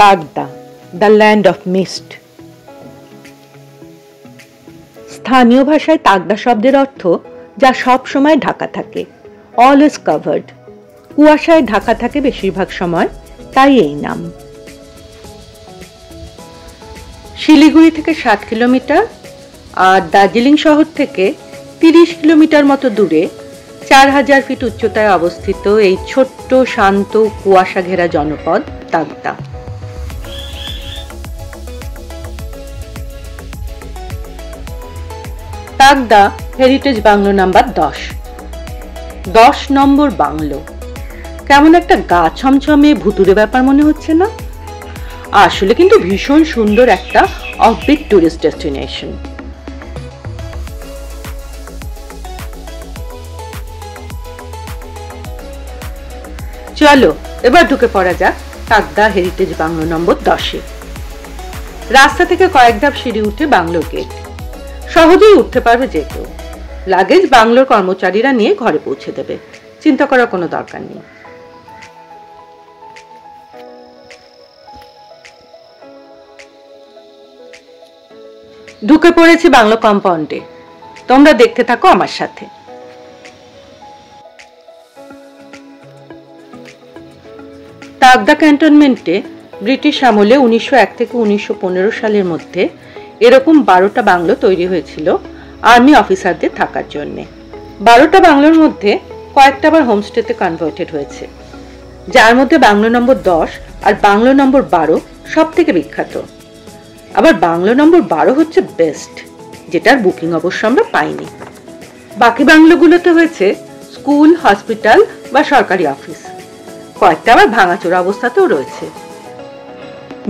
Takdah, the land of mist. স্থানীয় ভাষায় তাগদা শব্দের অর্থ যা সব সময় ঢাকা থাকে, অলওয়েজ কভার্ড। কুয়াশায় ঢাকা থাকে বেশিরভাগ সময়, তাই এই নাম। শিলিগুড়ি থেকে 7 কিলোমিটার আর দার্জিলিং শহর থেকে 30 কিলোমিটার মতো দূরে 4000 ফিট উচ্চতায় অবস্থিত এই ছোট্ট শান্ত কুয়াশা ঘেরা জনপদ Takdah. Takdah heritage bungalow number 10 নম্বর বাংলো। কেমন একটা গা ছমছমে ভুতুরে ব্যাপার মনে হচ্ছে না? আসলে কিন্তু ভীষণ সুন্দর একটা অফবিট টুরিস্ট ডেস্টিনেশন। চলো এবার ঢুকে পড়া যাক তাগদা হেরিটেজ বাংলো নম্বর 10-এ। রাস্তা থেকে কয়েক ধাপ সিঁড়ি উঠে বাংলোর গেট। সহজেই উঠতে পারবে যে কেউ। লাগেজ বাংলোর কর্মচারীরা নিয়ে ঘরে পৌঁছে দেবে, চিন্তা করার কোনো দরকার নেই। ঢুকে পড়েছি বাংলো কম্পাউন্ডে, তোমরা দেখতে থাকো আমার সাথে। তাগদা ক্যান্টনমেন্টে ব্রিটিশ আমলে 1901 থেকে 1915 সালের মধ্যে এরকম 12টা বাংলো তৈরি হয়েছিল আর্মি অফিসারদের থাকার জন্য। 12টা বাংলোর মধ্যে কয়েকটা আবার হোমস্টেতে কনভার্টেড হয়েছে, যার মধ্যে বাংলো নম্বর 10 আর বাংলো নম্বর 12 সব থেকে বিখ্যাত। আবার বাংলো নম্বর 12 হচ্ছে বেস্ট, যেটার বুকিং অবশ্য আমরা পাইনি। বাকি বাংলোগুলোতে হয়েছে স্কুল, হসপিটাল বা সরকারি অফিস। কয়েকটা আবার ভাঙাচোরা অবস্থাতেও রয়েছে।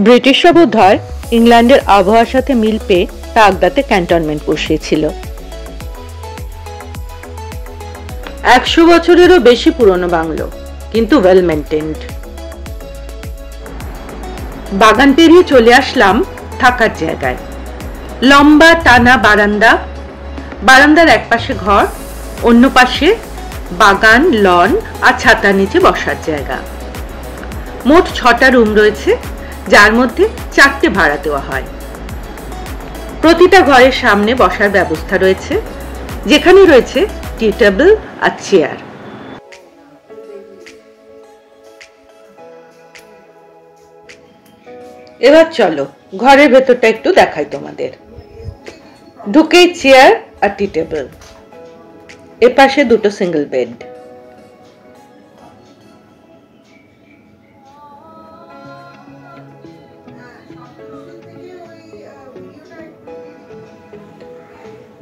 ব্রিটিশরা বোধহয় ইংল্যান্ডের আবহাওয়ার সাথে মিল পেয়ে তাগদাতে ক্যান্টনমেন্ট বসিয়েছিল। 100 বছরেরও বেশি পুরনো বাংলো, কিন্তু ওয়েল মেনটেন্ড। বাগান পেরিয়ে চলে আসলাম থাকার জায়গায়। লম্বা টানা বারান্দা, বারান্দার এক পাশে ঘর, অন্য পাশে বাগান, লন আর ছাতার নিচে বসার জায়গা। মোট 6টা রুম রয়েছে, যার মধ্যে 4টে ভাড়া দেওয়া হয়। প্রতিটা ঘরের সামনে বসার ব্যবস্থা রয়েছে, যেখানে রয়েছে টি টেবিল আর চেয়ার। এবার চলো ঘরের ভেতরটা একটু দেখাই তোমাদের। ঢুকেই চেয়ার আর টি টেবিল, এপাশে 2টো সিঙ্গেল বেড।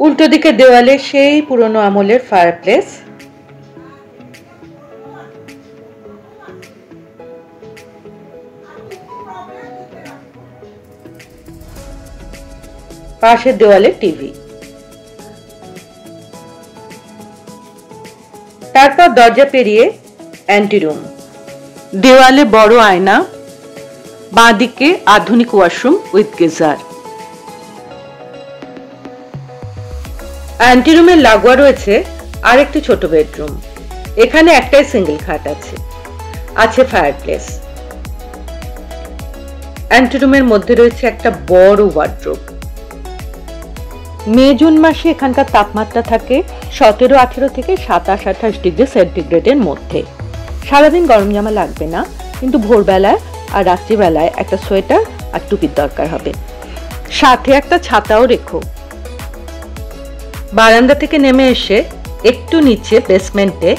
উল্টো দিকে দেওয়ালে সেই পুরনো আমলের ফায়ারপ্লেস। পাশের দেওয়ালে টিভি। তারপর দরজা পেরিয়ে অ্যান্টিরুম। দেওয়ালে বড় আয়না, বাঁদিকে আধুনিক ওয়াশরুম উইথ গিজার। অ্যান্টিরুমের লাগোয়া রয়েছে আরেকটি ছোট বেডরুম। এখানে একটাই সিঙ্গেল খাট আছে, আছে ফায়ারপ্লেস। অ্যান্টিরুমের মধ্যে রয়েছে একটা বড় ওয়ার্ডরোব। মে জুন মাসে এখানকার তাপমাত্রা থাকে 17-18 থেকে 27-28 ডিগ্রি সেন্টিগ্রেডের মধ্যে। সারাদিন গরম জামা লাগবে না, কিন্তু ভোরবেলায় আর রাত্রিবেলায় একটা সোয়েটার আর টুপির দরকার হবে। সাথে একটা ছাতাও রেখো। বারান্দা থেকে নেমে এসে একটু নিচে বেসমেন্টে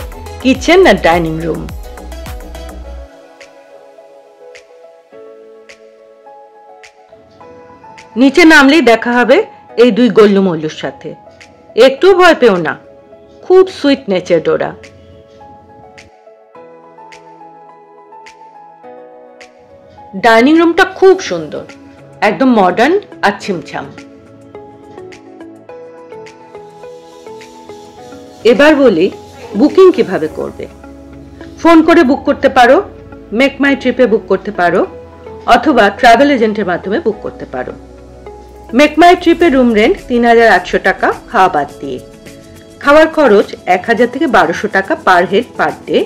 কিচেন আর ডাইনিং রুম। নিচে নামলেই দেখা হবে এই 2 গল্লু মল্লুর সাথে। একটু ভয় পেও না, খুব সুইট নেচার ওরা। ডাইনিং রুমটা খুব সুন্দর, একদম মডার্ন আর ছিমছাম। এবার বলি বুকিং কিভাবে করবে। ফোন করে বুক করতে পারো, মেক মাই ট্রিপে বুক করতে পারো, অথবা ট্রাভেল এজেন্টের মাধ্যমে বুক করতে পারো। মেক মাই ট্রিপে রুম রেন্ট 3800 টাকা খাওয়া বাদ দিয়ে। খাওয়ার খরচ 1000 থেকে 1200 টাকা per head per day,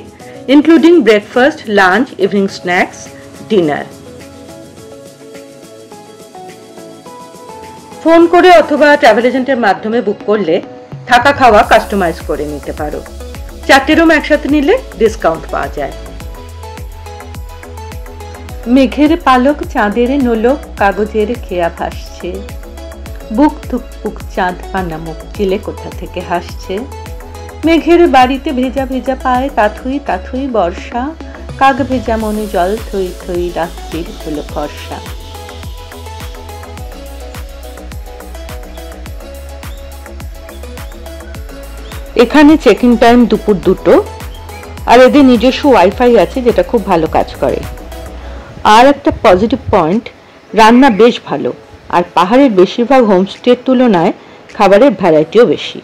including breakfast, lunch, evening snacks, dinner. Phone করে অথবা ট্রাভেল এজেন্টের মাধ্যমে বুক করলে থাকা খাওয়া কাস্টমাইজ করে নিতে পারো। 4টে রুম একসাথে নিলে ডিসকাউন্ট পাওয়া যায়। মেঘের পালক চাঁদের নোলক কাগজের খেয়া ভাসছে, বুক থুকপুক চাঁদ পানা মুখ চিলে কোথা থেকে হাসছে। মেঘের বাড়িতে ভেজা ভেজা পায় তাথুই তাথুই বর্ষা, কাক ভেজা মনে জল থই থই রাত্রির হলো ফর্সা। এখানে চেকিং টাইম দুপুর 2টো, আর এদের নিজস্ব ওয়াইফাই আছে যেটা খুব ভালো কাজ করে। আর একটা পজিটিভ পয়েন্ট, রান্না বেশ ভালো, আর পাহাড়ের বেশিরভাগ হোমস্টের তুলনায় খাবারের ভ্যারাইটিও বেশি।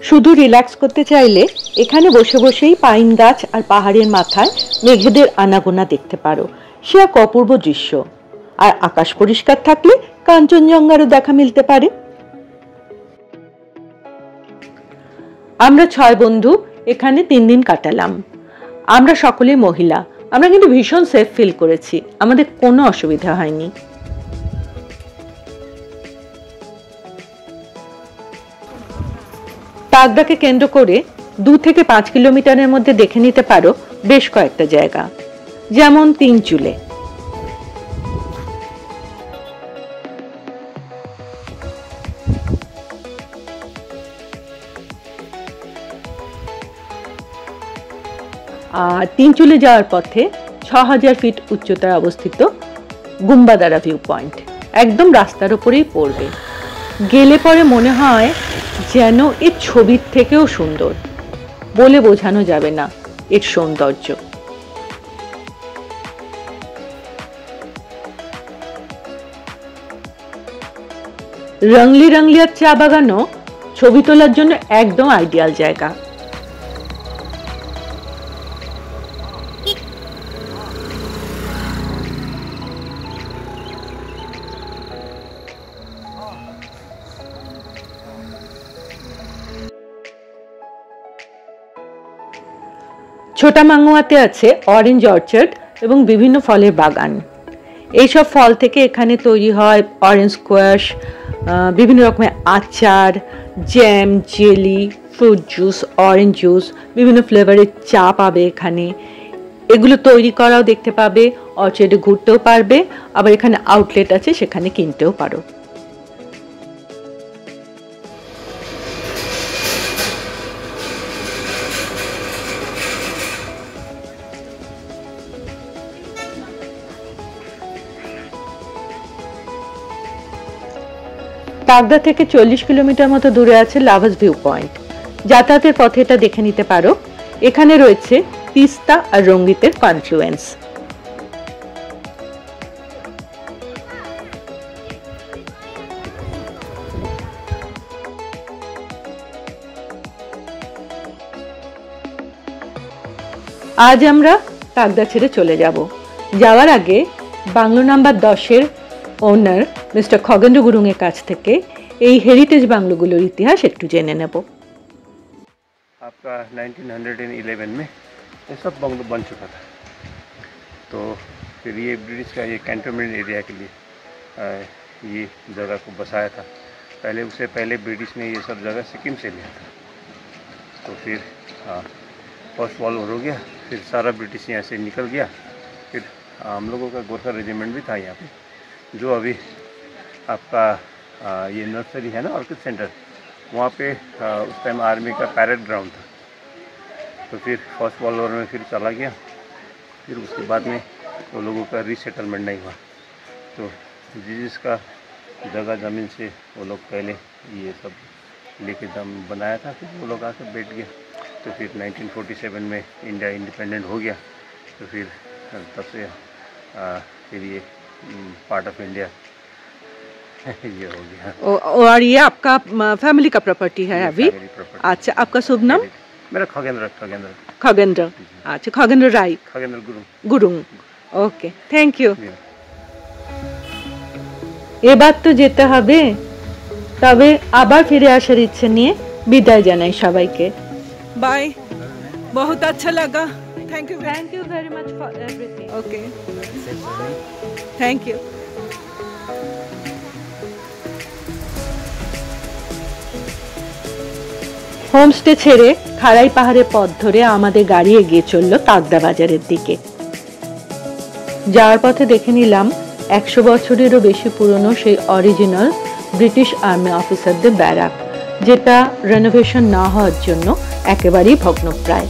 শুধু রিল্যাক্স করতে চাইলে এখানে বসে বসেই পাইন গাছ আর পাহাড়ের মাথায় মেঘেদের আনাগোনা দেখতে পারো, সে এক অপূর্ব দৃশ্য। আর আকাশ পরিষ্কার থাকলে কাঞ্চনজঙ্ঘারও দেখা মিলতে পারে। আমরা 6 বন্ধু এখানে 3 দিন কাটালাম। আমরা সকলেই মহিলা, আমরা কিন্তু ভীষণ সেফ ফিল করেছি, আমাদের কোনো অসুবিধা হয়নি। তাগদাকে কেন্দ্র করে 2 থেকে 5 কিলোমিটারের মধ্যে দেখে নিতে পারো বেশ কয়েকটা জায়গা, যেমন 3 চুলে। আর 3 চুলে যাওয়ার পথে 6000 ফিট উচ্চতায় অবস্থিত গুম্বাদারা ভিউ পয়েন্ট একদম রাস্তার উপরেই পড়বে। গেলে পরে মনে হয় যেন এর ছবির থেকেও সুন্দর, বলে বোঝানো যাবে না এর সৌন্দর্য। রংলি রংলিয়ার চা বাগানও ছবি তোলার জন্য একদম আইডিয়াল জায়গা। ছোটা মাঙ্গুয়াতে আছে অরেঞ্জ অর্চার্ড এবং বিভিন্ন ফলের বাগান। এইসব ফল থেকে এখানে তৈরি হয় অরেঞ্জ স্কোয়াশ, বিভিন্ন রকমের আচার, jam, jelly, fruit juice, orange juice, বিভিন্ন ফ্লেভারের চা পাবে এখানে। এগুলো তৈরি করাও দেখতে পাবে, অর্চার্ডে ঘুরতেও পারবে, আবার এখানে আউটলেট আছে সেখানে কিনতেও পারো। তাগদা থেকে 40 কিলোমিটার মতো দূরে আছে লাভাস ভিউ পয়েন্ট। যাতায়াতের পথে এটা দেখে নিতে পারো। এখানে রয়েছে তিস্তা আর রঙ্গিতের কনফ্লুয়েন্স। আজ আমরা তাগদা ছেড়ে চলে যাব। যাওয়ার আগে বাংলো নাম্বার 10-এর ওনার মিস্টার খগেন্দ্র গুরুং এর কাছ থেকে এই হেরিটেজ বাংলোগুলোর ইতিহাস একটু জেনে নেব। आपका 1911 में ये सब बंगलो बन चुका था, तो फिर ये ब्रिटिश का ये कैंटोनमेंट एरिया के लिए ये जगह को बसाया था। पहले उससे पहले ब्रिटिश ने ये सब जगह सिक्किम से लिया था। तो फिर फर्स्ट वर्ल्ड वॉर हो गया, फिर सारा ब्रिटिश यहाँ से निकल गया। फिर हम लोगों का गोरखा रेजिमेंट भी था यहाँ पे, जो अभी आपका ये नर्सरी है ना, ऑर्किड सेंटर, वहाँ पे उस टाइम आर्मी का पैरेड ग्राउंड था। तो फिर फर्स्ट वर्ल्ड वॉर में फिर चला गया, फिर उसके बाद में वो लोगों का रीसेटलमेंट नहीं हुआ। तो जिसका जगह ज़मीन से वो लोग पहले ये सब लेके दम बनाया था, फिर वो लोग आकर बैठ गया। तो फिर 1947 में इंडिया इंडिपेंडेंट हो गया। तो फिर तब से फिर ये पार्ट ऑफ इंडिया ये हो गया। और ये आपका फैमिली का प्रॉपर्टी है अभी? अच्छा, आपका शुभ नाम? मेरा खगेंद्र। खगेंद्र, अच्छा, Khagendra Rai, Khagendra Gurung. Okay, thank you. এবার তো যেতে হবে, তবে আবার ফিরে আসার ইচ্ছে নিয়ে বিদায় জানাই সবাইকে। बाय, बहुत अच्छा लगा Thank you. Thank you very much for everything. Okay. Thank you. Homestay ছেড়ে খাড়াই পাহাড়ের পথ ধরে আমাদের গাড়ি এগিয়ে চলল তাগদা বাজারের দিকে। যাওয়ার পথে দেখে নিলাম 100 বছরেরও বেশি পুরনো সেই অরিজিনাল ব্রিটিশ আর্মি অফিসারদের ব্যারাক, যেটা রেনোভেশন না হওয়ার জন্য একেবারেই ভগ্নপ্রায়।